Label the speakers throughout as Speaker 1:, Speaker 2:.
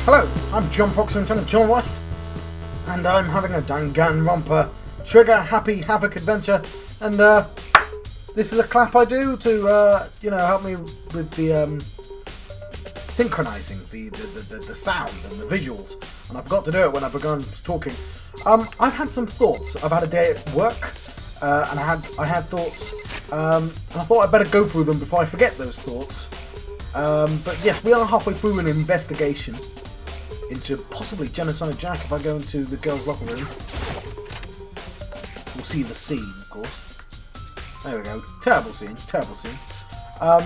Speaker 1: Hello, I'm John Fox, Lieutenant John West, and I'm having a Danganronpa trigger happy Havoc adventure, and this is a clap I do to help me with the synchronizing the sound and the visuals, and I forgot to do it when I began talking. I've had some thoughts. I've had a day at work, and I had thoughts, and I thought I'd better go through them before I forget those thoughts. But yes, we are halfway through an investigation into possibly Genocide Jack. If I go into the girls' locker room, we'll see the scene, of course. There we go. Terrible scene. Terrible scene. But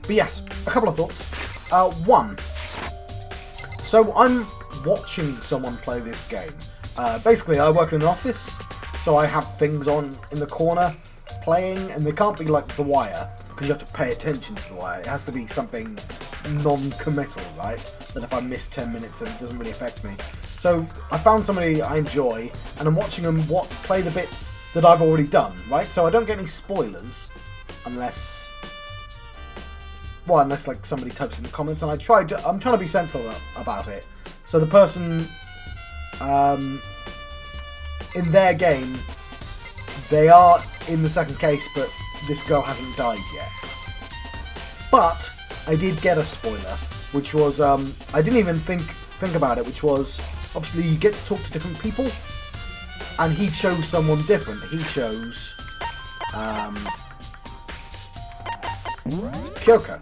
Speaker 1: yes, a couple of thoughts. One. So I'm watching someone play this game. Basically, I work in an office, so I have things on in the corner playing, and they can't be like The Wire, because you have to pay attention to The Wire. It has to be something non-committal, right? That if I miss 10 minutes, then it doesn't really affect me. So I found somebody I enjoy, and I'm watching them play the bits that I've already done, right? So I don't get any spoilers, unless like somebody types in the comments, and I'm trying to be sensible about it. So the person in their game, they are in the second case, but this girl hasn't died yet. But I did get a spoiler, which was I didn't even think about it, which was obviously you get to talk to different people, and he chose someone different. He chose Kyoko.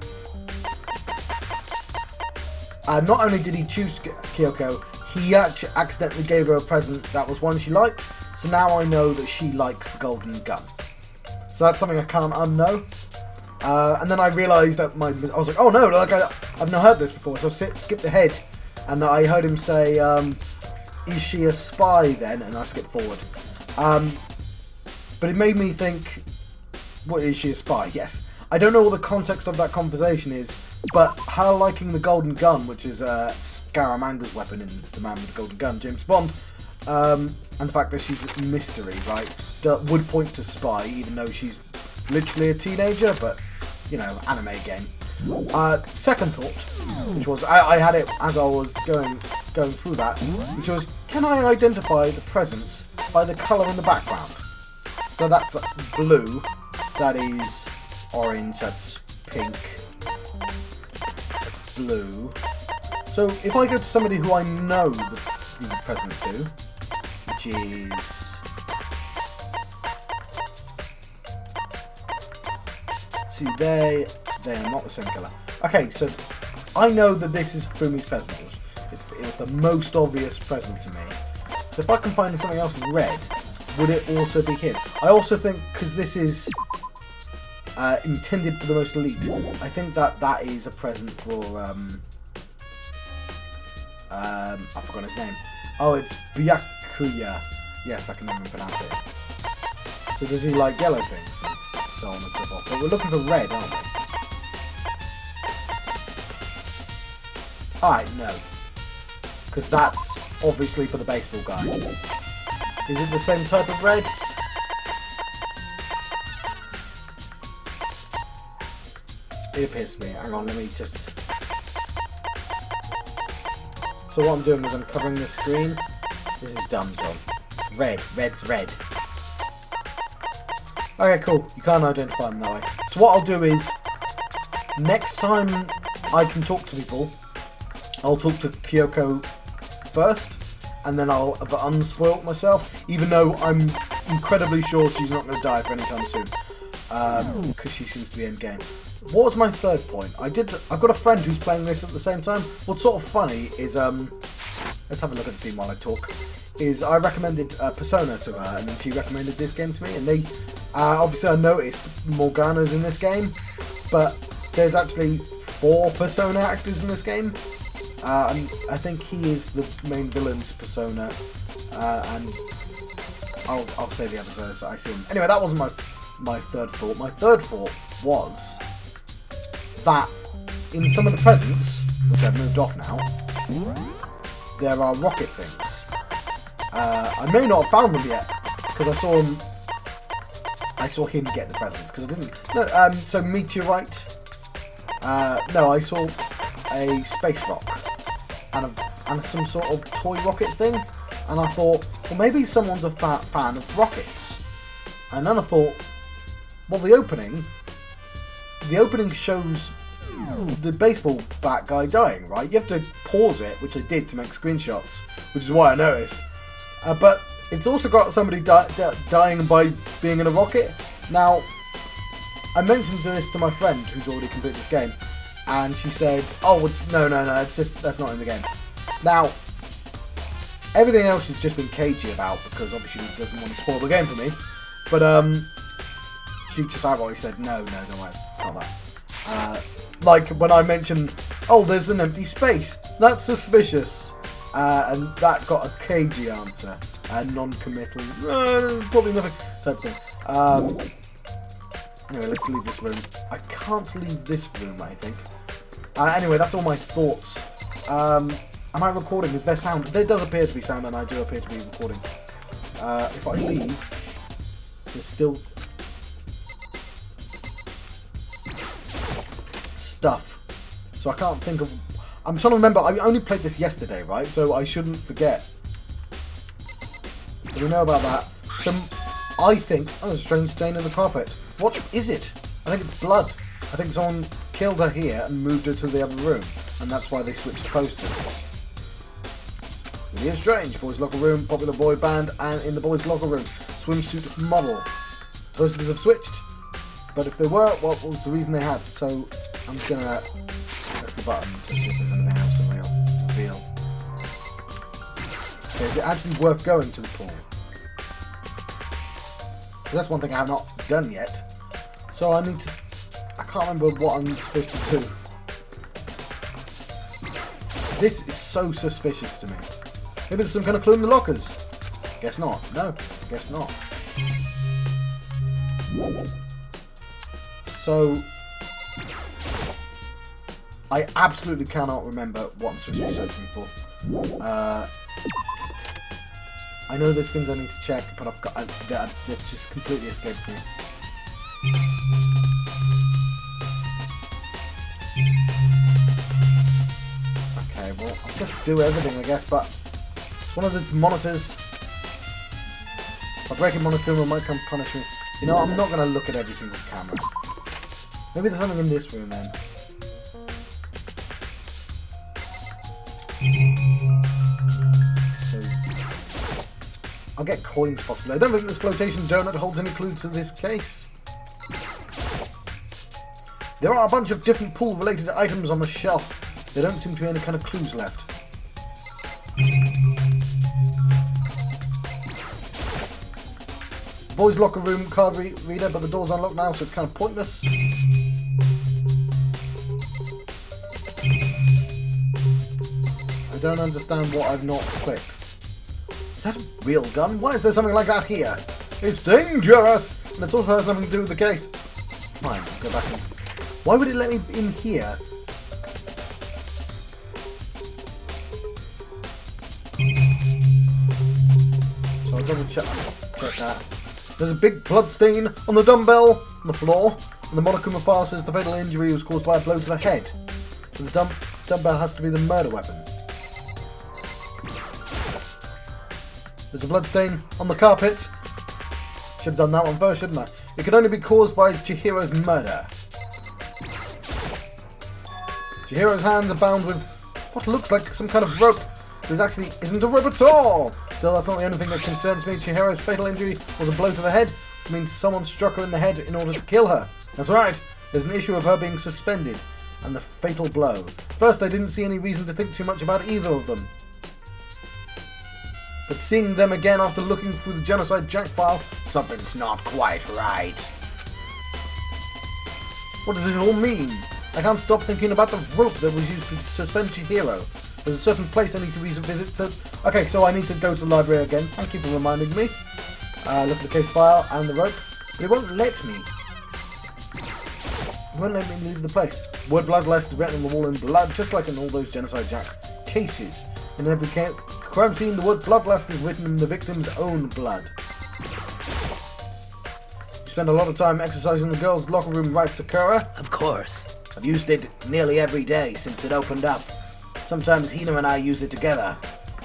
Speaker 1: Not only did he choose Kyoko, he actually accidentally gave her a present that was one she liked. So now I know that she likes the golden gun. So that's something I can't unknow. And then I realised that I was like, oh no, like I've not heard this before. So I skipped ahead, and I heard him say, "Is she a spy then?" And I skipped forward. But it made me think, what, is she a spy? Yes. I don't know what the context of that conversation is, but her liking the golden gun, which is Scaramanga's weapon in The Man with the Golden Gun, James Bond, and the fact that she's a mystery, right, that would point to spy, even though she's literally a teenager, but, you know, anime game. Second thought, which was, I had it as I was going through that, which was, can I identify the presents by the colour in the background? So that's blue, that is orange, that's pink, that's blue. So if I go to somebody who I know the present to, which is, see, they are not the same colour. Okay, so I know that this is Fumi's present. It was the most obvious present to me. So if I can find something else red, would it also be him? I also think, because this is intended for the most elite, I think that is a present for I forgot his name. Oh, it's Byakuya. Yes, I can never pronounce it. So does he like yellow things? And so on and so forth. But we're looking for red, aren't we? Alright, no. Because that's obviously for the baseball guy. Is it the same type of red? It appears to me. Hang on, let me just... So what I'm doing is I'm covering the screen. This is dumb, John. It's red. Red's red. Okay, cool. You can't identify them that way. So what I'll do is, next time I can talk to people, I'll talk to Kyoko first, and then I'll have unspoilt myself, even though I'm incredibly sure she's not going to die for any time soon, because she seems to be endgame. What was my third point? I've got a friend who's playing this at the same time. What's sort of funny is, let's have a look at the scene while I talk, is I recommended Persona to her, and then she recommended this game to me, and they, obviously I noticed Morgana's in this game, but there's actually 4 Persona actors in this game, and I think he is the main villain to Persona, and I'll say the others as I see him. Anyway, that wasn't my third thought. My third thought was that in some of the presents, which I've moved off now, there are rocket things. I may not have found them yet, because I saw him get the presents, because I didn't. No, so meteorite. No, I saw a space rock. and some sort of toy rocket thing. And I thought, well, maybe someone's a fan of rockets. And then I thought, well, the opening shows the baseball bat guy dying, right? You have to pause it, which I did to make screenshots, which is why I noticed. But it's also got somebody dying by being in a rocket. Now, I mentioned this to my friend who's already completed this game, and she said, "Oh, no, it's just that's not in the game." Now, everything else she's just been cagey about because obviously she doesn't want to spoil the game for me. But she just outright said, "No, don't worry, it's not that." Like when I mentioned, "Oh, there's an empty space. That's suspicious," and that got a cagey answer, non-committal, probably nothing type thing. Anyway, let's leave this room. I can't leave this room, I think. Anyway, that's all my thoughts. Am I recording? Is there sound? There does appear to be sound, and I do appear to be recording. If I leave, there's still stuff. So I can't think of... I'm trying to remember. I only played this yesterday, right? So I shouldn't forget. So we know about that. I think... Oh, there's a strange stain in the carpet. What is it? I think it's blood. I think someone killed her here and moved her to the other room. And that's why they switched posters. Really strange. Boys' locker room, popular boy band, and in the boys' locker room, swimsuit model. Posters have switched. But if they were, what was the reason they had? So I'm gonna press the button to see if there's anything else to reveal. Okay, is it actually worth going to the pool? That's one thing I have not done yet. So I need to... I can't remember what I'm supposed to do. This is so suspicious to me. Maybe there's some kind of clue in the lockers. Guess not. No, guess not. So... I absolutely cannot remember what I'm supposed to be searching for. I know there's things I need to check, but I've got that just completely escaped me. Okay, well, I'll just do everything, I guess, but it's one of the monitors. If I break a monitor, it might come punish me. You know, I'm not going to look at every single camera. Maybe there's something in this room then. I'll get coins possibly. I don't think this flotation donut holds any clue to this case. There are a bunch of different pool-related items on the shelf. There don't seem to be any kind of clues left. Boys' locker room card reader, but the door's unlocked now, so it's kind of pointless. I don't understand what I've not clicked. Is that a real gun? Why is there something like that here? It's dangerous! And it also has nothing to do with the case. Fine, I'll go back in. Why would it let me in here? So I'll double check that. There's a big blood stain on the dumbbell on the floor. And the monochrome file says the fatal injury was caused by a blow to the head. So the dumbbell has to be the murder weapon. There's a bloodstain on the carpet. Should have done that one first, shouldn't I? It could only be caused by Chihiro's murder. Chihiro's hands are bound with what looks like some kind of rope. This actually isn't a rope at all. Still, that's not the only thing that concerns me. Chihiro's fatal injury was a blow to the head. It means someone struck her in the head in order to kill her. That's right. There's an issue of her being suspended and the fatal blow. First, I didn't see any reason to think too much about either of them. But seeing them again after looking through the Genocide Jack file, something's not quite right. What does it all mean? I can't stop thinking about the rope that was used to suspend Chihiro. There's a certain place I need to revisit to... Okay, so I need to go to the library again. Thank you for reminding me. Look at the case file and the rope. But it won't let me. It won't let me leave the place. Word bloodlust is written on the wall in blood, just like in all those Genocide Jack cases. In every crime scene, the word bloodlust is written in the victim's own blood. You spend a lot of time exercising the girls' locker room, right, Sakura?
Speaker 2: Of course.
Speaker 3: I've used it nearly every day since it opened up.
Speaker 1: Sometimes Hina and I use it together.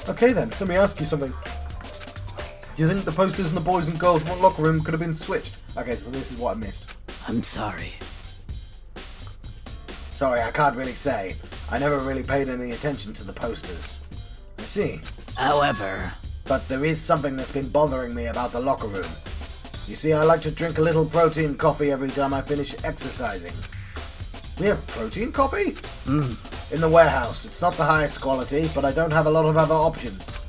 Speaker 1: Okay then, let me ask you something. Do you think the posters in the boys and girls locker room could have been switched? Okay, so this is what I missed.
Speaker 2: I'm sorry.
Speaker 1: Sorry, I can't really say. I never really paid any attention to the posters. I see.
Speaker 2: However...
Speaker 1: But there is something that's been bothering me about the locker room. You see, I like to drink a little protein coffee every time I finish exercising. We have protein coffee? In the warehouse. It's not the highest quality, but I don't have a lot of other options.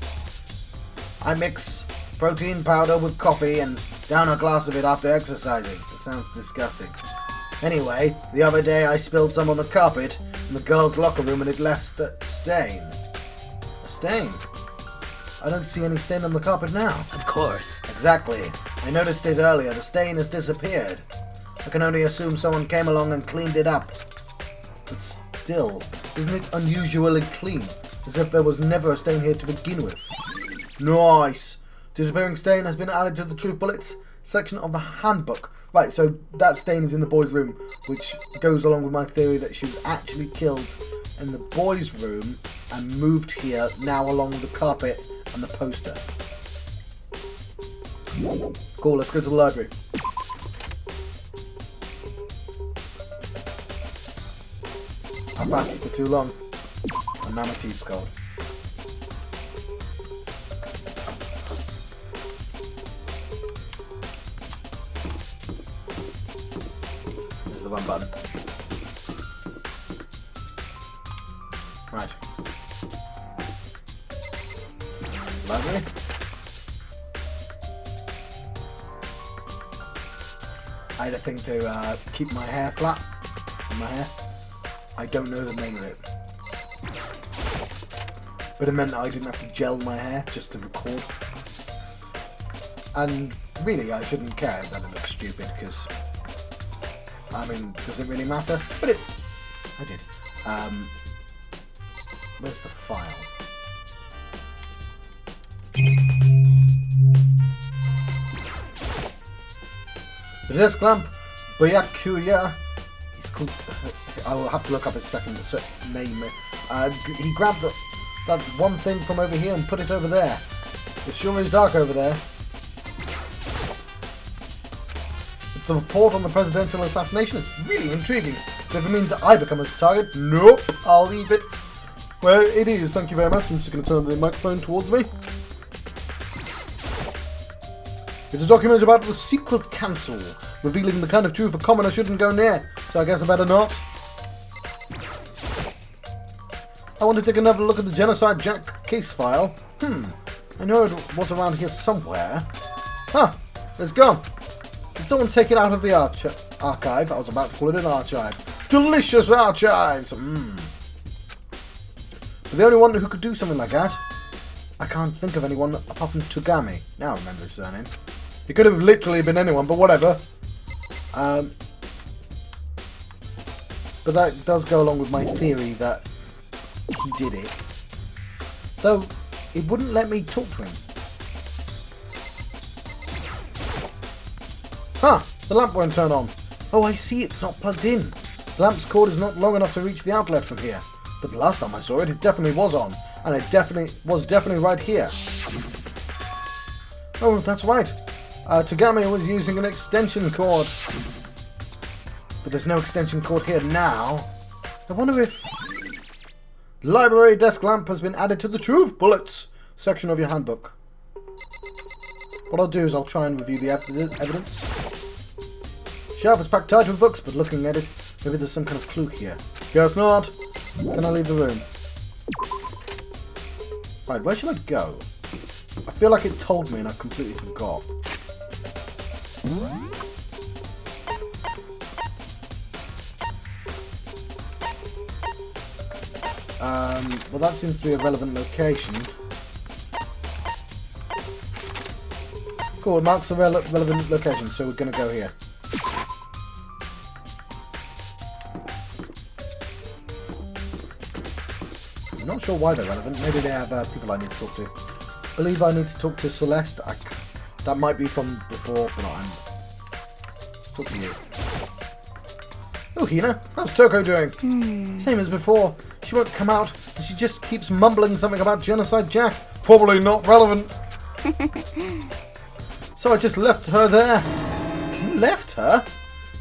Speaker 1: I mix protein powder with coffee and down a glass of it after exercising. That sounds disgusting. Anyway, the other day I spilled some on the carpet in the girls' locker room and it left a stain. A stain? I don't see any stain on the carpet now.
Speaker 2: Of course.
Speaker 1: Exactly. I noticed it earlier. The stain has disappeared. I can only assume someone came along and cleaned it up. But still, isn't it unusually clean? As if there was never a stain here to begin with. Nice! Disappearing stain has been added to the Truth Bullets section of the handbook. Right, so that stain is in the boys' room, which goes along with my theory that she was actually killed in the boys' room and moved here, now along with the carpet and the poster. Cool, let's go to the library. I've battled for too long. And now my tea's cold. There's the one button. Right. Library. I had a thing to keep my hair flat in my hair. I don't know the name of it. But it meant that I didn't have to gel my hair just to record. And really, I shouldn't care that it looks stupid, because, I mean, does it really matter? But it... I did. Where's the file? The desk lamp, Byakuya. He's called... I will have to look up his second name. He grabbed that one thing from over here and put it over there. It sure is dark over there. It's the report on the presidential assassination. It's really intriguing. But if it means that I become a target, nope. I'll leave it where it is. Thank you very much. I'm just going to turn the microphone towards me. It's a document about the secret council, revealing the kind of truth a commoner shouldn't go near. So I guess I better not. I want to take another look at the Genocide Jack case file. I know it was around here somewhere. Huh, it's gone. Did someone take it out of the archive? I was about to call it an archive. Delicious archives! But the only one who could do something like that, I can't think of anyone apart from Togami. Now I remember his surname. It could have literally been anyone, but whatever. But that does go along with my theory that he did it. Though, it wouldn't let me talk to him. Huh! The lamp won't turn on. Oh, I see, it's not plugged in. The lamp's cord is not long enough to reach the outlet from here. But the last time I saw it, it definitely was on. And it was definitely right here. Oh, that's right. Togami was using an extension cord. But there's no extension cord here now. I wonder if... Library desk lamp has been added to the Truth Bullets section of your handbook. What I'll do is I'll try and review the evidence. Shelf is packed tight with books, but looking at it, maybe there's some kind of clue here. Guess not. Can I leave the room? Right, where should I go? I feel like it told me and I completely forgot. Well, that seems to be a relevant location. Cool, it marks a relevant location, so we're going to go here. I'm not sure why they're relevant. Maybe they have people I need to talk to. I believe I need to talk to Celeste. That might be from before, but I'm talking to you. Oh, Hina, how's Toko doing? Same as before. She won't come out, and she just keeps mumbling something about Genocide Jack. Probably not relevant. So I just left her there. You left her?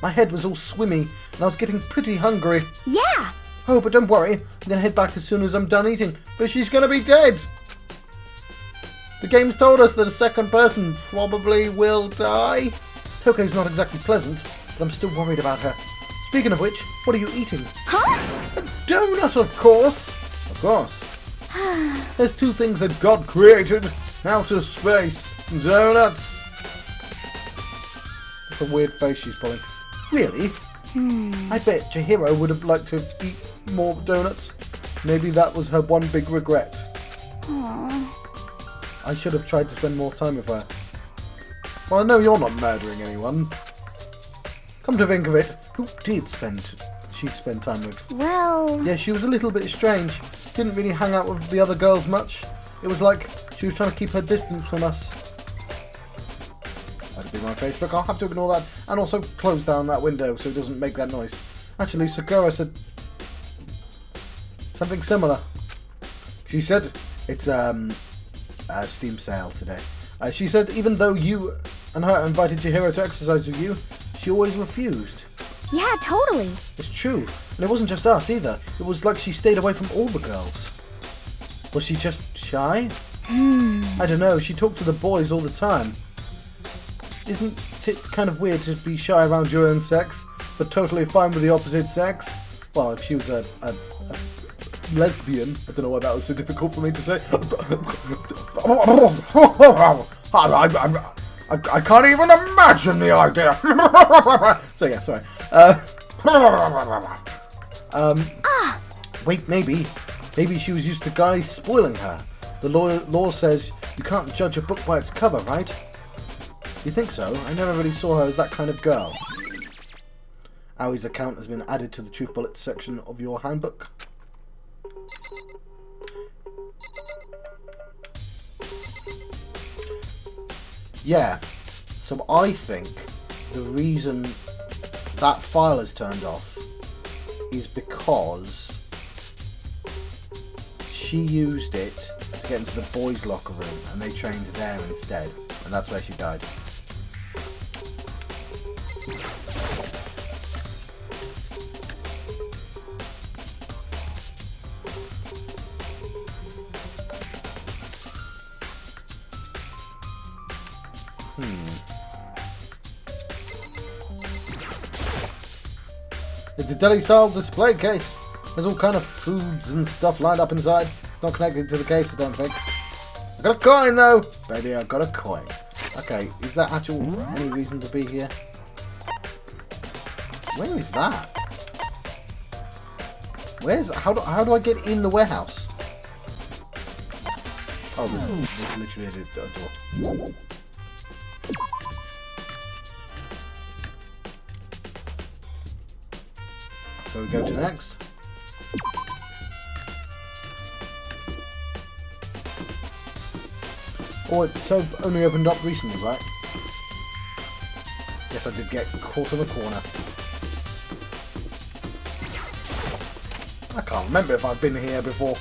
Speaker 1: My head was all swimmy, and I was getting pretty hungry.
Speaker 3: Yeah.
Speaker 1: Oh, but don't worry. I'm going to head back as soon as I'm done eating. But she's going to be dead. The game's told us that a second person probably will die. Toko's not exactly pleasant, but I'm still worried about her. Speaking of which, what are you eating?
Speaker 3: Huh?
Speaker 1: A donut, of course. Of course. There's two things that God created. Outer space. Donuts. That's a weird face she's pulling. Really? I bet Chihiro would have liked to eat more donuts. Maybe that was her one big regret.
Speaker 3: Aww.
Speaker 1: I should have tried to spend more time with her. Well, I know you're not murdering anyone. Come to think of it, who did she spend time with?
Speaker 3: Well...
Speaker 1: Yeah, she was a little bit strange. Didn't really hang out with the other girls much. It was like she was trying to keep her distance from us. That'd be my Facebook. I'll have to ignore that. And also close down that window so it doesn't make that noise. Actually, Sakura said something similar. She said it's a Steam sale today. She said even though you and her invited Chihiro to exercise with you, she always refused.
Speaker 3: Yeah, totally.
Speaker 1: It's true. And it wasn't just us either. It was like she stayed away from all the girls. Was she just shy? I don't know. She talked to the boys all the time. Isn't it kind of weird to be shy around your own sex, but totally fine with the opposite sex? Well, if she was a lesbian, I don't know why that was so difficult for me to say. I can't even imagine the idea. So yeah, sorry. Wait, maybe she was used to guys spoiling her. The law says you can't judge a book by its cover, right? You think so? I never really saw her as that kind of girl. Aoi's account has been added to the Truth Bullets section of your handbook. Yeah, so I think the reason that file is turned off is because she used it to get into the boys' locker room and they trained there instead, and that's where she died. It's a deli-style display case. There's all kind of foods and stuff lined up inside. Not connected to the case, I don't think. I got a coin, though! Baby, I got a coin. Okay, is that actual any reason to be here? Where is that? Where's... How do I get in the warehouse? Oh, there's literally a door. So we go to next. Oh, it's so only opened up recently, right? Yes, I did get caught in the corner. I can't remember if I've been here before.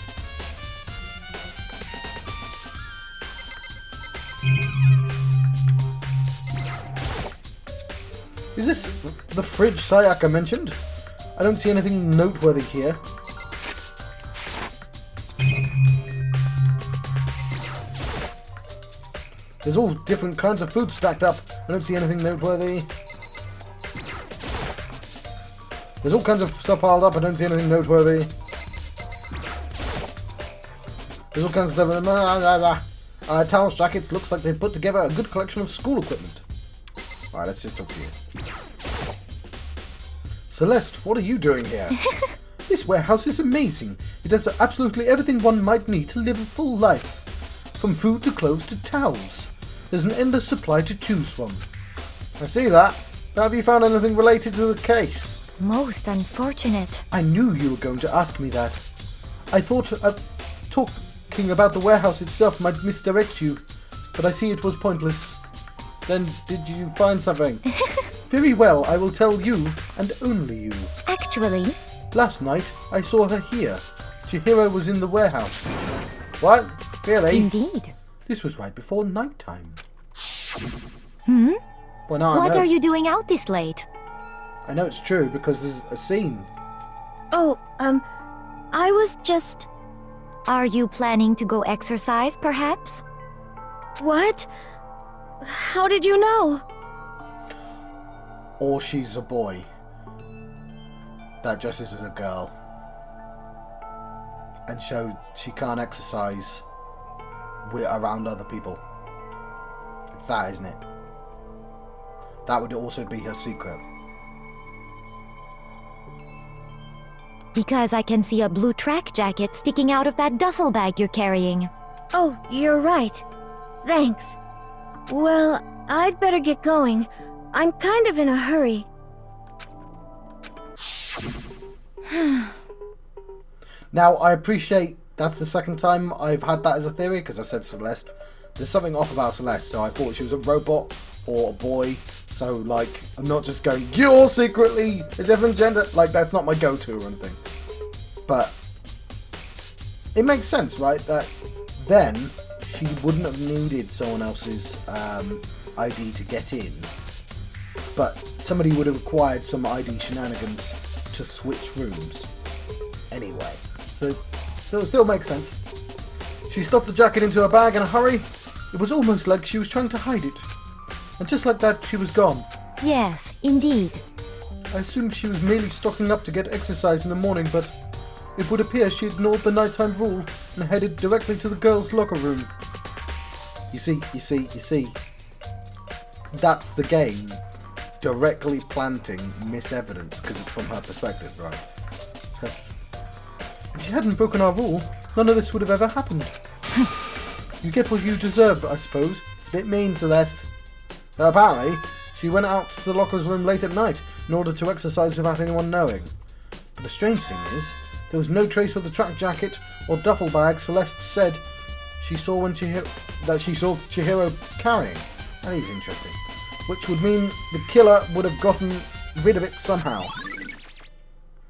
Speaker 1: Is this the fridge Sayaka mentioned? I don't see anything noteworthy here. There's all different kinds of food stacked up. I don't see anything noteworthy. There's all kinds of stuff piled up. I don't see anything noteworthy. There's all kinds of stuff. Towels, jackets. Looks like they've put together a good collection of school equipment. Alright, let's just talk to you. Celeste, what are you doing here? This warehouse is amazing. It has absolutely everything one might need to live a full life. From food to clothes to towels. There's an endless supply to choose from. I see that. But have you found anything related to the case?
Speaker 3: Most unfortunate.
Speaker 1: I knew you were going to ask me that. I thought talking about the warehouse itself might misdirect you, but I see it was pointless. Then did you find something? Very well, I will tell you, and only you.
Speaker 3: Actually,
Speaker 1: Last night, I saw her here. Chihiro was in the warehouse. What? Really?
Speaker 3: Indeed.
Speaker 1: This was right before nighttime.
Speaker 3: Hmm?
Speaker 1: Well, now I
Speaker 3: What
Speaker 1: know
Speaker 3: are
Speaker 1: it's-
Speaker 3: you doing out this late?
Speaker 1: I know it's true because there's a scene.
Speaker 4: Oh, I was just...
Speaker 3: Are you planning to go exercise, perhaps?
Speaker 4: What? How did you know?
Speaker 1: Or she's a boy that dresses as a girl. And so she can't exercise around other people. It's that, isn't it? That would also be her secret.
Speaker 3: Because I can see a blue track jacket sticking out of that duffel bag you're carrying.
Speaker 4: Oh, you're right. Thanks. Well, I'd better get going. I'm kind of in a hurry.
Speaker 1: Now, I appreciate that's the second time I've had that as a theory, because I said Celeste. There's something off about Celeste, so I thought she was a robot or a boy. So, like, I'm not just going, you're secretly a different gender. Like, that's not my go-to or anything. But it makes sense, right? That then she wouldn't have needed someone else's ID to get in. But somebody would have required some ID shenanigans to switch rooms. Anyway, so it still makes sense. She stuffed the jacket into her bag in a hurry. It was almost like she was trying to hide it. And just like that, she was gone.
Speaker 3: Yes, indeed.
Speaker 1: I assumed she was merely stocking up to get exercise in the morning, but it would appear she ignored the nighttime rule and headed directly to the girls' locker room. You see. That's the game. Directly planting misevidence, because it's from her perspective, right? If she hadn't broken our rule, none of this would have ever happened. You get what you deserve, I suppose. It's a bit mean, Celeste. Apparently, she went out to the locker's room late at night in order to exercise without anyone knowing. But the strange thing is, there was no trace of the track jacket or duffel bag Celeste said she saw Chihiro carrying. That is interesting. Which would mean the killer would have gotten rid of it somehow.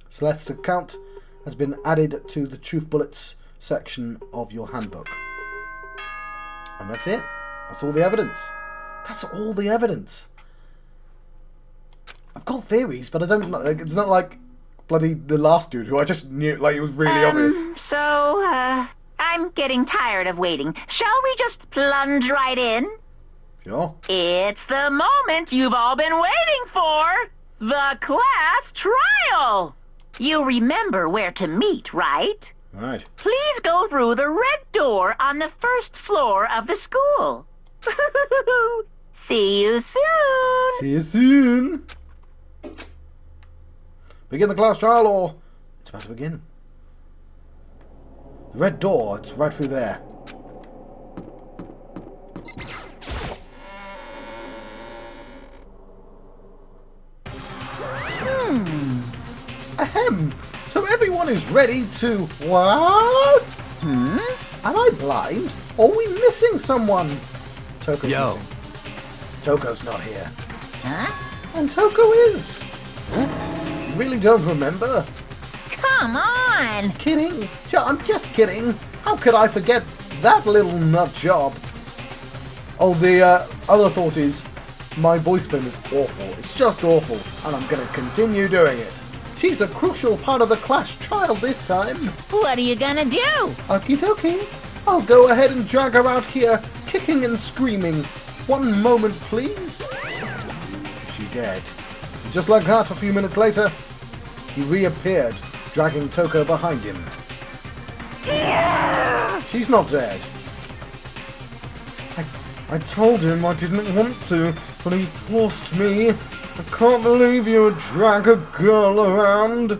Speaker 1: Celeste's account has been added to the Truth Bullets section of your handbook. And that's it. That's all the evidence. That's all the evidence. I've got theories, but I don't. Like, it's not like bloody the last dude who I just knew. Like, it was really obvious.
Speaker 5: So, I'm getting tired of waiting. Shall we just plunge right in?
Speaker 1: Sure.
Speaker 5: It's the moment you've all been waiting for. The class trial. You remember where to meet, right?
Speaker 1: Right.
Speaker 5: Please go through the red door on the first floor of the school. See you soon.
Speaker 1: See you soon. Begin the class trial, or it's about to begin. The red door. It's right through there. Ahem! So everyone is ready to... What? Am I blind? Or are we missing someone? Toko's
Speaker 2: Yo.
Speaker 1: missing. Toko's not here.
Speaker 2: Huh?
Speaker 1: And Toko is! You really don't remember?
Speaker 2: Come on!
Speaker 1: Kidding? I'm just kidding. How could I forget that little nut job? Oh, the other thought is, my voice film is awful. It's just awful, and I'm going to continue doing it. She's a crucial part of the class trial this time.
Speaker 2: What are you gonna do?
Speaker 1: Okie dokie. I'll go ahead and drag her out here, kicking and screaming. One moment, please. She dead. And just like that, a few minutes later, he reappeared, dragging Toko behind him. She's not dead. I told him I didn't want to, but he forced me. I can't believe you would drag a girl around.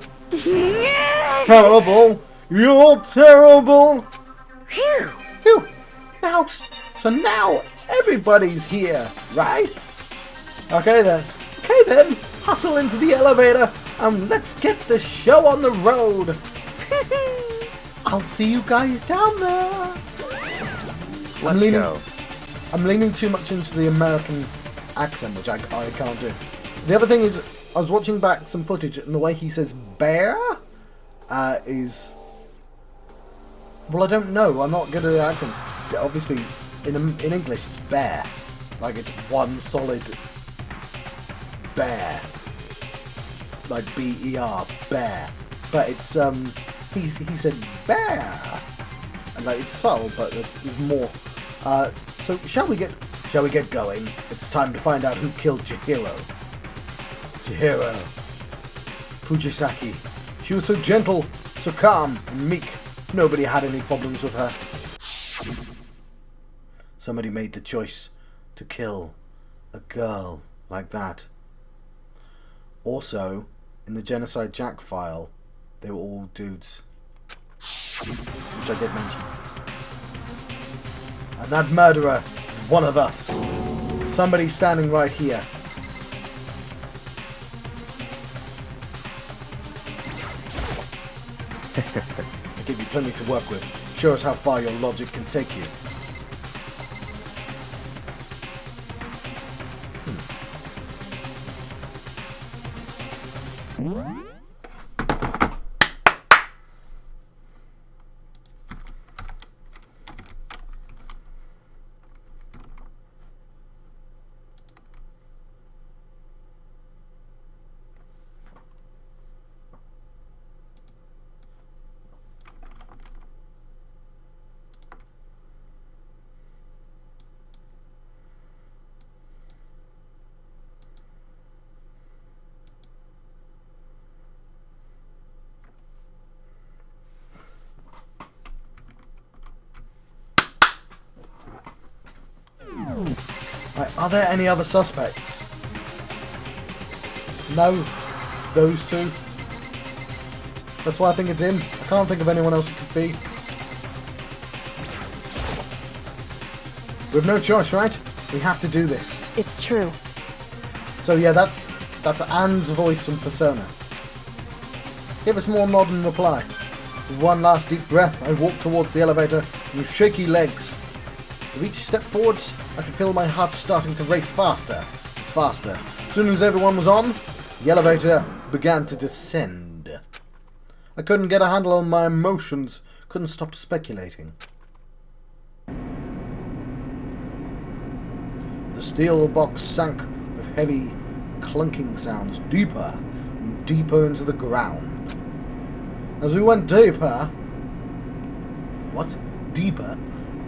Speaker 1: Terrible. You're terrible. Phew. Now, so now everybody's here, right? Okay then. Hustle into the elevator and let's get the show on the road. I'll see you guys down there.
Speaker 6: Let's go.
Speaker 1: I'm leaning too much into the American accent, which I can't do. The other thing is, I was watching back some footage, and the way he says bear is Well, I don't know. I'm not good at accents. Obviously, in English, it's bear. Like, it's one solid bear. Like, B-E-R, bear. But it's, he said bear. And, like, it's subtle, but there's more. So, shall we get going? It's time to find out who killed Chihiro. Chihiro. Fujisaki. She was so gentle, so calm, and meek. Nobody had any problems with her. Somebody made the choice to kill a girl like that. Also, in the Genocide Jack file, they were all dudes. Which I did mention. And that murderer is one of us. Somebody standing right here. I give you plenty to work with. Show us how far your logic can take you. Right, are there any other suspects? No, those two. That's why I think it's him. I can't think of anyone else it could be. We have no choice, right? We have to do this.
Speaker 3: It's true.
Speaker 1: So yeah, that's Anne's voice from Persona. Give us more nod and reply. With one last deep breath, I walk towards the elevator with shaky legs. With each step forwards, I could feel my heart starting to race faster and faster. As soon as everyone was on, the elevator began to descend. I couldn't get a handle on my emotions, couldn't stop speculating. The steel box sank with heavy, clunking sounds deeper and deeper into the ground. As we went deeper... What? Deeper?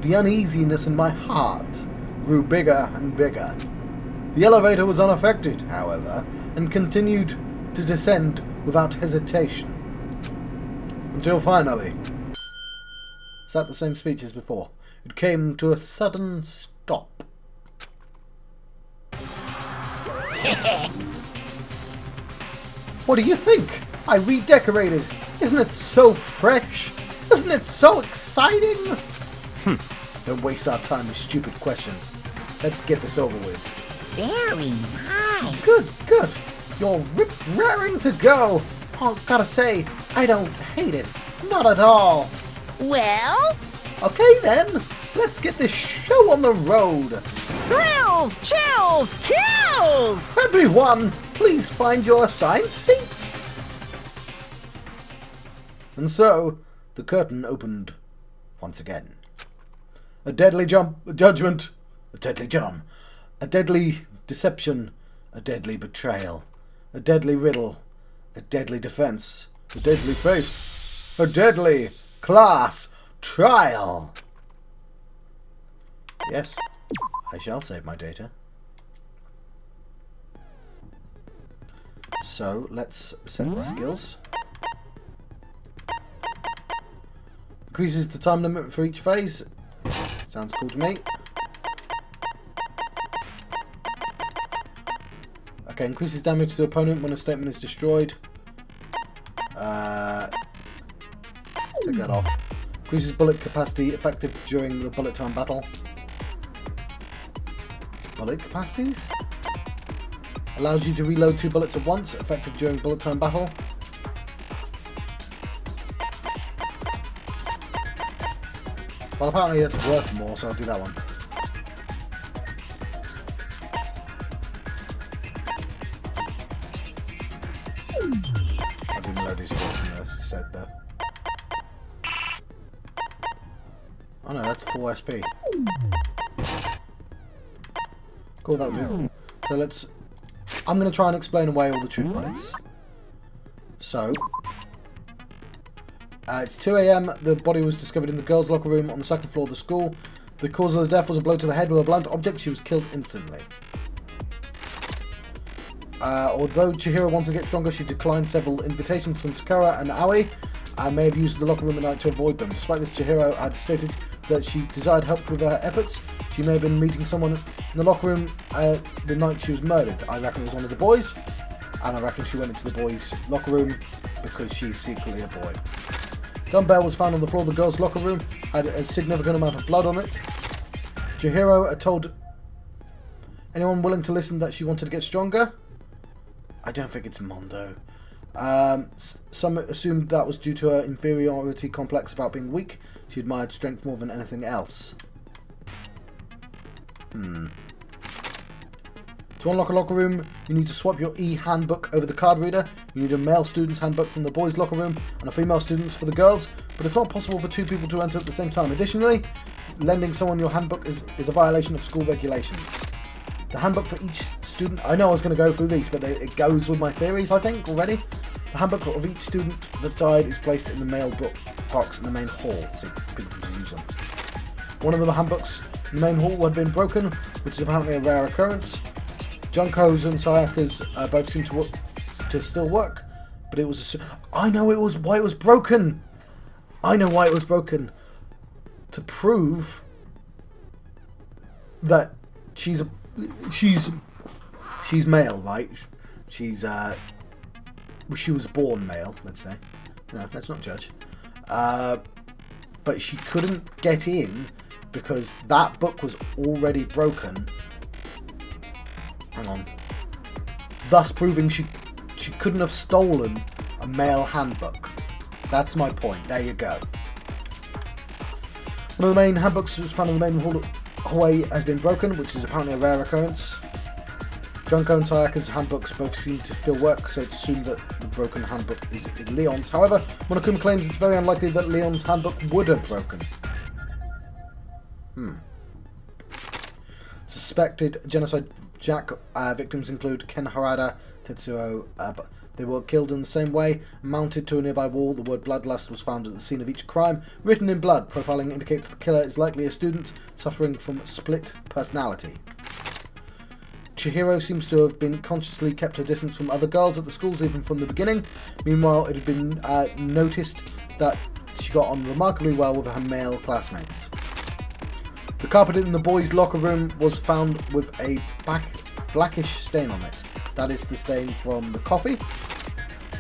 Speaker 1: The uneasiness in my heart grew bigger and bigger. The elevator was unaffected, however, and continued to descend without hesitation. Until finally... Is that the same speech as before? It came to a sudden stop. What do you think? I redecorated. Isn't it so fresh? Isn't it so exciting? Don't waste our time with stupid questions. Let's get this over with.
Speaker 2: Very nice.
Speaker 1: Good, good. You're raring to go. Oh, gotta say, I don't hate it. Not at all.
Speaker 2: Well,
Speaker 1: Okay then, let's get this show on the road.
Speaker 2: thrills, chills, kills!
Speaker 1: Everyone, please find your assigned seats. And so, the curtain opened once again. A deadly judgment, a deadly a deadly deception, a deadly betrayal, a deadly riddle, a deadly defense, a deadly faith, a deadly class trial. Yes, I shall save my data. So, let's set the skills. Increases the time limit for each phase. Sounds cool to me. Okay, increases damage to the opponent when a statement is destroyed. Take that off. Increases bullet capacity effective during the bullet time battle. Bullet capacities? Allows you to reload 2 bullets at once, effective during bullet time battle. Well, apparently that's worth more, so I'll do that one. I didn't load these bullets in the set though. Oh no, that's full SP. Cool, that'll do. So let's... I'm going to try and explain away all the truth bullets. So... it's 2 AM. The body was discovered in the girls' locker room on the second floor of the school. The cause of the death was a blow to the head with a blunt object. She was killed instantly. Although Chihiro wanted to get stronger, she declined several invitations from Sakura and Aoi, and may have used the locker room at night to avoid them. Despite this, Chihiro had stated that she desired help with her efforts. She may have been meeting someone in the locker room the night she was murdered. I reckon it was one of the boys, and I reckon she went into the boys' locker room because she's secretly a boy. Dumbbell was found on the floor of the girls' locker room, had a significant amount of blood on it. Chihiro had told anyone willing to listen that she wanted to get stronger. I don't think it's Mondo. Some assumed that was due to her inferiority complex about being weak. She admired strength more than anything else. To unlock a locker room, you need to swap your e-handbook over the card reader. You need a male student's handbook from the boys' locker room and a female student's for the girls, but it's not possible for two people to enter at the same time. Additionally, lending someone your handbook is a violation of school regulations. The handbook for each student... I know I was going to go through these, but it goes with my theories, I think, already. The handbook of each student that died is placed in the mail box in the main hall, so people can use them. One of the handbooks in the main hall had been broken, which is apparently a rare occurrence. Junko's and Sayaka's both seem to still work, but it was... I know why it was broken! I know why it was broken. To prove that she's male, right? She was born male, let's say. No, let's not judge. But she couldn't get in because that book was already broken. Hang on. Thus proving she couldn't have stolen a male handbook. That's my point. There you go. One of the main handbooks was found in the main hallway has been broken, which is apparently a rare occurrence. Junko and Sayaka's handbooks both seem to still work, so it's assumed that the broken handbook is Leon's. However, Monokuma claims it's very unlikely that Leon's handbook would have broken. Suspected Genocide Jack victims include Ken Harada, Tetsuo, they were killed in the same way. Mounted to a nearby wall, the word bloodlust was found at the scene of each crime. Written in blood, profiling indicates the killer is likely a student suffering from split personality. Chihiro seems to have been consciously kept her distance from other girls at the schools even from the beginning. Meanwhile, it had been noticed that she got on remarkably well with her male classmates. The carpet in the boys' locker room was found with a blackish stain on it. That is the stain from the coffee.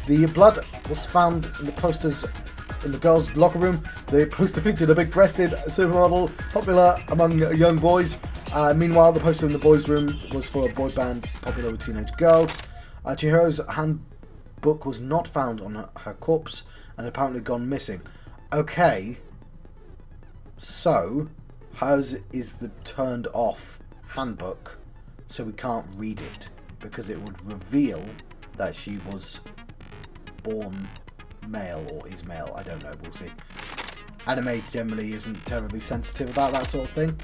Speaker 1: The blood was found in the posters in the girls' locker room. The poster featured a big-breasted supermodel, popular among young boys. Meanwhile, the poster in the boys' room was for a boy band popular with teenage girls. Chihiro's handbook was not found on her corpse and apparently gone missing. Okay, so hers is the turned off handbook, so we can't read it because it would reveal that she was born male or is male. I don't know, we'll see. Anime generally isn't terribly sensitive about that sort of thing.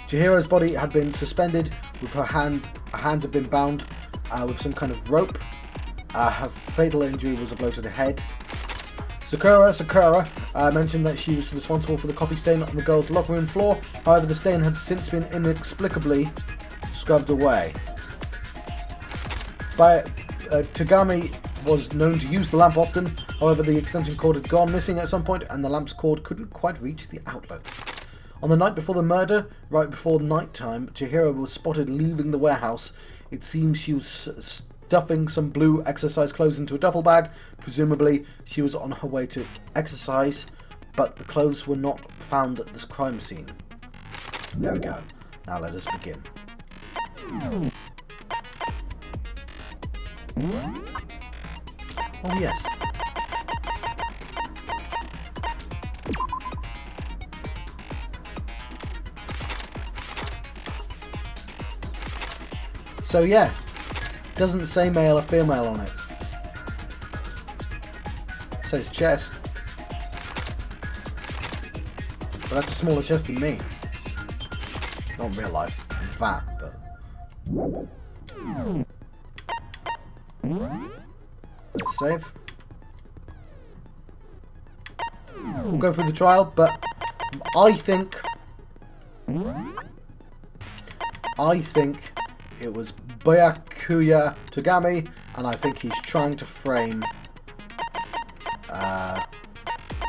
Speaker 1: Chihiro's body had been suspended with her hands had been bound with some kind of rope. Her fatal injury was a blow to the head. Sakura mentioned that she was responsible for the coffee stain on the girls' locker room floor. However, the stain had since been inexplicably scrubbed away. Tagami was known to use the lamp often. However, the extension cord had gone missing at some point and the lamp's cord couldn't quite reach the outlet. On the night before the murder, right before night time, Chihiro was spotted leaving the warehouse. It seems she was stuffing some blue exercise clothes into a duffel bag. Presumably, she was on her way to exercise, but the clothes were not found at this crime scene. There we go. Now let us begin. Oh yes. So yeah, doesn't say male or female on it. It says chest. But that's a smaller chest than me. Not in real life. I'm fat, but... Let's save. We'll go through the trial, but I think it was Byakuya Togami, and I think he's trying to frame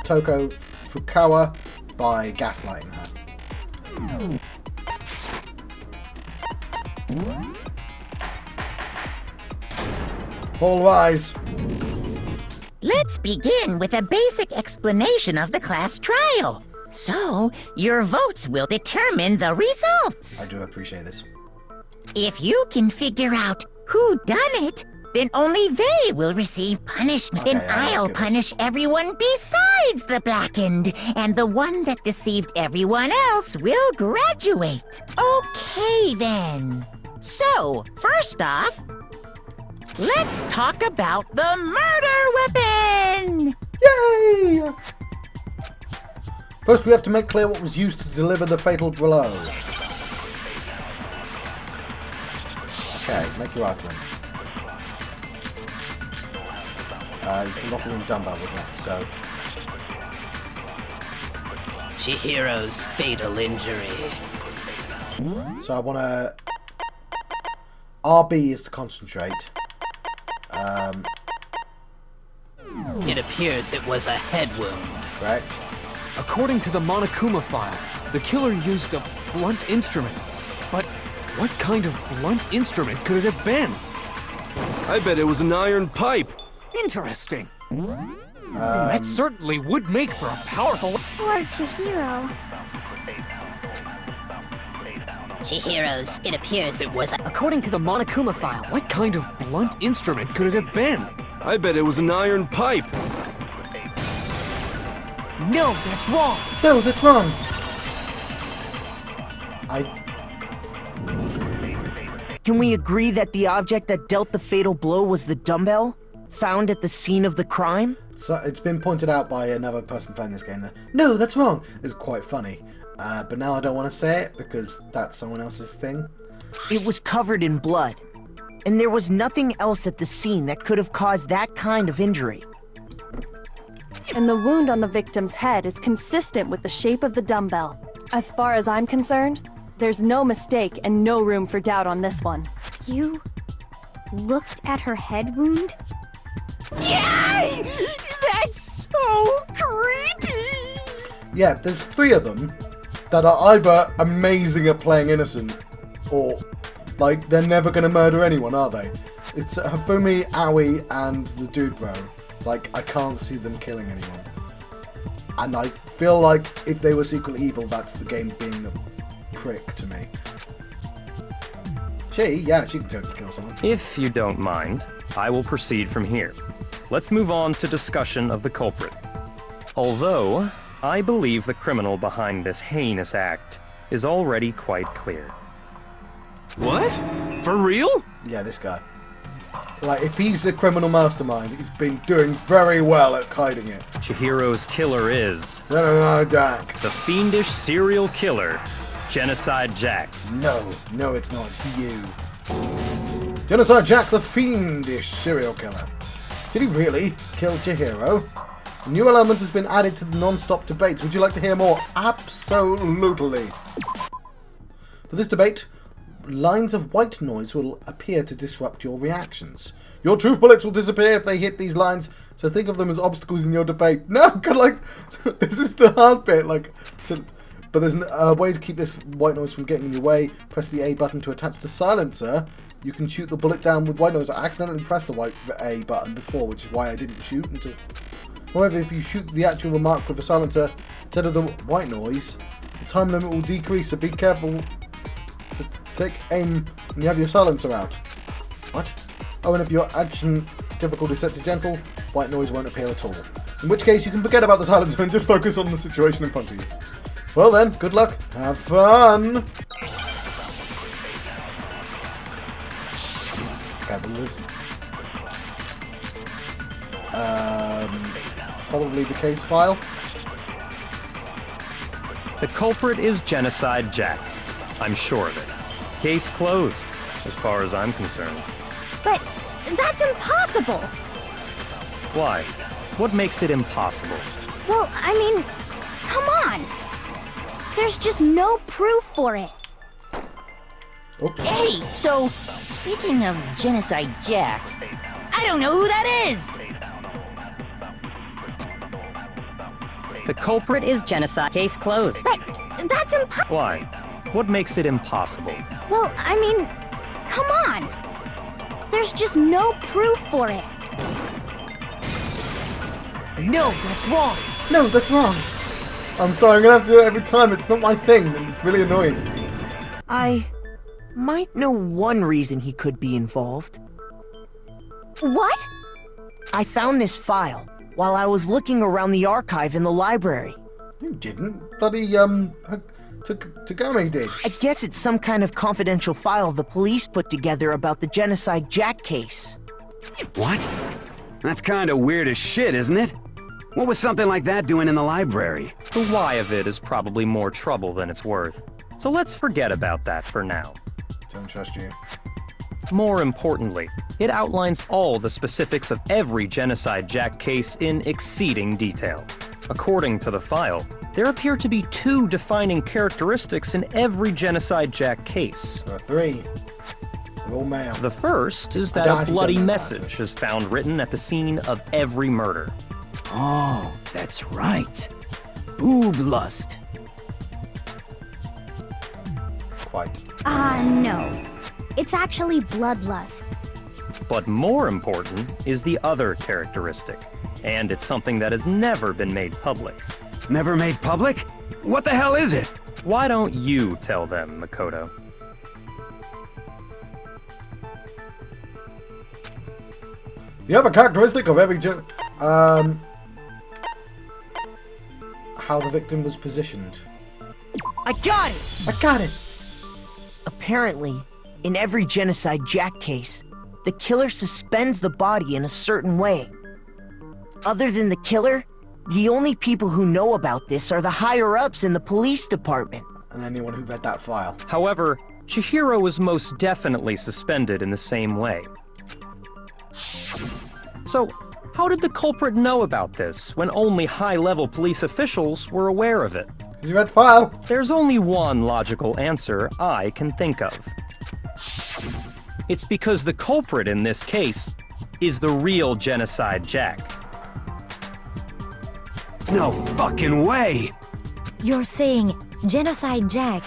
Speaker 1: Toko Fukawa by gaslighting her. All rise.
Speaker 2: Let's begin with a basic explanation of the class trial. So, your votes will determine the results.
Speaker 1: I do appreciate this.
Speaker 2: If you can figure out who done it, then only they will receive punishment.
Speaker 1: Okay,
Speaker 2: Then
Speaker 1: yeah, let's
Speaker 2: I'll
Speaker 1: get this.
Speaker 2: punish everyone besides the blackened, and the one that deceived everyone else will graduate. Okay, then. So, first off, let's talk about the murder weapon!
Speaker 1: Yay! First, we have to make clear what was used to deliver the fatal blow. Okay, make your argument. It's the locker room dumbbell, wasn't it? So,
Speaker 7: Chihiro's fatal injury.
Speaker 1: I want to... RB is to concentrate.
Speaker 7: It appears it was a head wound.
Speaker 1: Correct.
Speaker 8: According to the Monokuma file, the killer used a blunt instrument. But what kind of blunt instrument could it have been?
Speaker 9: I bet it was an iron pipe.
Speaker 8: Interesting. That certainly would make for a powerful...
Speaker 4: Poor Chihiro.
Speaker 7: Chihiro's, it appears it was a...
Speaker 8: According to the Monokuma file, what kind of blunt instrument could it have been?
Speaker 9: I bet it was an iron pipe.
Speaker 8: No, that's wrong.
Speaker 1: No, that's wrong.
Speaker 10: Can we agree that the object that dealt the fatal blow was the dumbbell found at the scene of the crime?
Speaker 1: So it's been pointed out by another person playing this game that, no, that's wrong. It's quite funny. But now I don't want to say it because that's someone else's thing.
Speaker 10: It was covered in blood, and there was nothing else at the scene that could have caused that kind of injury.
Speaker 11: And the wound on the victim's head is consistent with the shape of the dumbbell. As far as I'm concerned, there's no mistake and no room for doubt on this one.
Speaker 3: You looked at her head wound?
Speaker 2: Yay! That's so creepy!
Speaker 1: Yeah, there's 3 of them that are either amazing at playing innocent or, like, they're never going to murder anyone, are they? It's Hifumi, Aoi, and the dude bro. Like, I can't see them killing anyone. And I feel like if they were secretly evil, that's the game being a prick to me. She can totally kill someone.
Speaker 6: If you don't mind, I will proceed from here. Let's move on to discussion of the culprit. Although, I believe the criminal behind this heinous act is already quite clear.
Speaker 9: What? For real?
Speaker 1: Yeah, this guy. Like, if he's a criminal mastermind, he's been doing very well at hiding it.
Speaker 6: Chihiro's killer is
Speaker 1: Genocide Jack.
Speaker 6: the fiendish serial killer, Genocide Jack.
Speaker 1: No, it's not. It's you. Genocide Jack, the fiendish serial killer. Did he really kill Chihiro? A new element has been added to the non-stop debates. Would you like to hear more? Absolutely. For this debate, lines of white noise will appear to disrupt your reactions. Your truth bullets will disappear if they hit these lines, so think of them as obstacles in your debate. No, like, this is the hard bit. Like, but there's a way to keep this white noise from getting in your way. Press the A button to attach the silencer. You can shoot the bullet down with white noise. I accidentally pressed the A button before, which is why I didn't shoot until... However, if you shoot the actual remark with a silencer instead of the white noise, the time limit will decrease, so be careful to take aim when you have your silencer out. What? Oh, and if your action difficulty is set to gentle, white noise won't appear at all. In which case, you can forget about the silencer and just focus on the situation in front of you. Well then, good luck. Have fun! Okay, but listen. Probably the case file.
Speaker 6: The culprit is Genocide Jack. I'm sure of it. Case closed, as far as I'm concerned.
Speaker 3: But that's impossible!
Speaker 6: Why? What makes it impossible?
Speaker 3: Well, I mean, come on! There's just no proof for it.
Speaker 1: Oops.
Speaker 2: Hey, so, speaking of Genocide Jack, I don't know who that is!
Speaker 6: The culprit is Genocide. Case closed.
Speaker 3: But that's impossible.
Speaker 6: Why? What makes it impossible?
Speaker 3: Well, I mean, come on! There's just no proof for it.
Speaker 10: No, that's wrong.
Speaker 1: No, that's wrong. I'm sorry, I'm gonna have to do it every time. It's not my thing, and it's really annoying.
Speaker 10: I might know one reason he could be involved.
Speaker 3: What?
Speaker 10: I found this file while I was looking around the archive in the library.
Speaker 1: You didn't. Bloody, Tagami did.
Speaker 10: I guess it's some kind of confidential file the police put together about the Genocide Jack case.
Speaker 12: What? That's kinda weird as shit, isn't it? What was something like that doing in the library?
Speaker 6: The why of it is probably more trouble than it's worth. So let's forget about that for now.
Speaker 1: Don't trust you.
Speaker 6: More importantly, it outlines all the specifics of every Genocide Jack case in exceeding detail. According to the file, there appear to be 2 defining characteristics in every Genocide Jack case.
Speaker 1: There are 3. They're all male.
Speaker 6: The first is that a bloody message is found written at the scene of every murder.
Speaker 12: Oh, that's right. Boob lust.
Speaker 1: Quite.
Speaker 3: No. It's actually bloodlust.
Speaker 6: But more important is the other characteristic, and it's something that has never been made public.
Speaker 12: Never made public? What the hell is it?
Speaker 6: Why don't you tell them, Makoto?
Speaker 1: The other characteristic of every how the victim was positioned.
Speaker 10: I got it!
Speaker 1: I got it!
Speaker 10: Apparently, in every Genocide Jack case, the killer suspends the body in a certain way. Other than the killer, the only people who know about this are the higher-ups in the police department.
Speaker 1: And anyone who read that file.
Speaker 6: However, Chihiro was most definitely suspended in the same way. So, how did the culprit know about this when only high-level police officials were aware of it?
Speaker 1: Because you read the file.
Speaker 6: There's only one logical answer I can think of. It's because the culprit in this case is the real Genocide Jack.
Speaker 12: No fucking way!
Speaker 3: You're saying Genocide Jack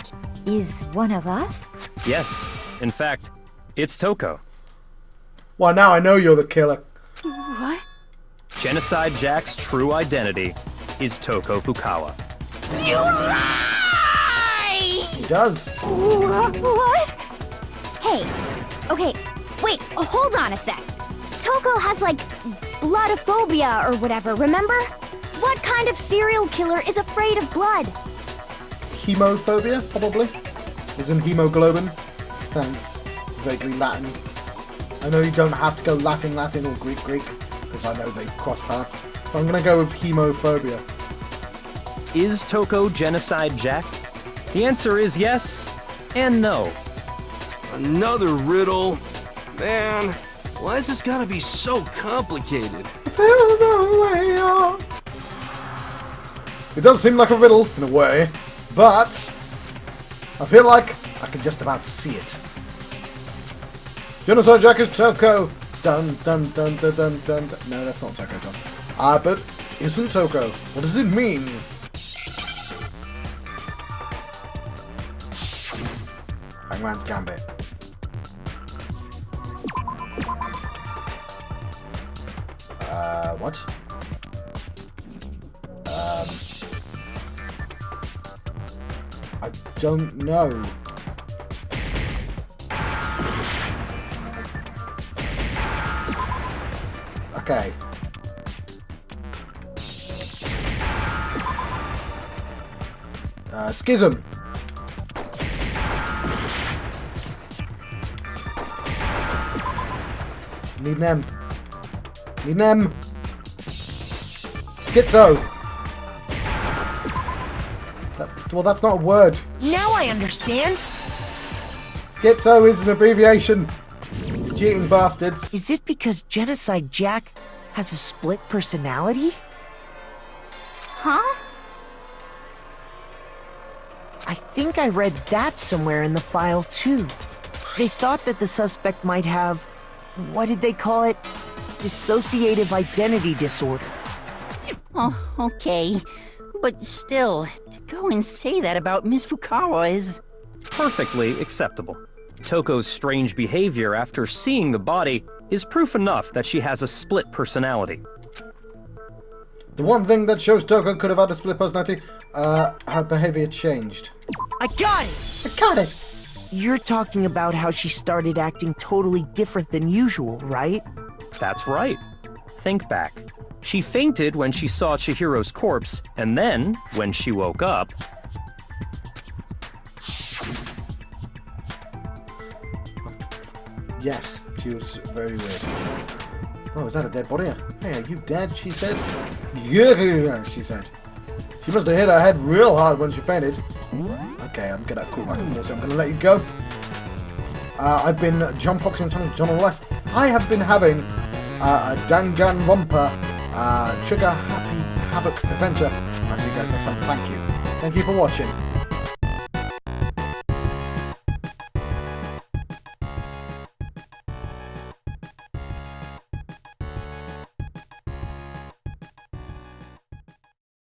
Speaker 3: is one of us?
Speaker 6: Yes, in fact, it's Toko.
Speaker 1: Well, now I know you're the killer.
Speaker 3: What?
Speaker 6: Genocide Jack's true identity is Toko Fukawa.
Speaker 2: You lie!
Speaker 1: He does.
Speaker 3: What? Hey, okay, wait, hold on a sec. Toko has, like, bloodophobia or whatever, remember? What kind of serial killer is afraid of blood?
Speaker 1: Hemophobia, probably. Isn't hemoglobin? Sounds vaguely Latin. I know you don't have to go Latin or Greek, because I know they cross paths. But I'm going to go with hemophobia.
Speaker 6: Is Toko Genocide Jack? The answer is yes and no.
Speaker 9: Another riddle? Man, why has this gotta be so complicated?
Speaker 1: It does seem like a riddle, in a way, but I feel like I can just about see it. Genocide Jack is Toko. Dun dun dun dun dun dun. No, that's not Toko. But isn't Toko? What does it mean? Hangman's Gambit. What? I don't know. Okay. Schism. Need an M. Need an M. Schizo. Well, that's not a word.
Speaker 10: Now I understand.
Speaker 1: Schizo is an abbreviation. Cheating bastards.
Speaker 10: Is it because Genocide Jack has a split personality?
Speaker 3: Huh?
Speaker 10: I think I read that somewhere in the file, too. They thought that the suspect might have, what did they call it? Dissociative identity disorder.
Speaker 2: Oh, okay. But still, to go and say that about Miss Fukawa is...
Speaker 6: Perfectly acceptable. Toko's strange behavior after seeing the body is proof enough that she has a split personality.
Speaker 1: The one thing that shows Toko could have had a split personality, her behavior changed.
Speaker 10: I got it!
Speaker 1: I got it!
Speaker 10: You're talking about how she started acting totally different than usual, right?
Speaker 6: That's right. Think back. She fainted when she saw Chihiro's corpse, and then, when she woke up...
Speaker 1: Yes, she was very weird. Oh, is that a dead body? Hey, are you dead? She said. Yeah, she said. She must have hit her head real hard when she fainted. Okay, I'm gonna call back and forth, so I'm gonna let you go. I've been John Foxy and John West. I have been having a Danganronpa Trigger Happy Havoc adventure. I'll see you guys next time. Thank you. Thank you for watching.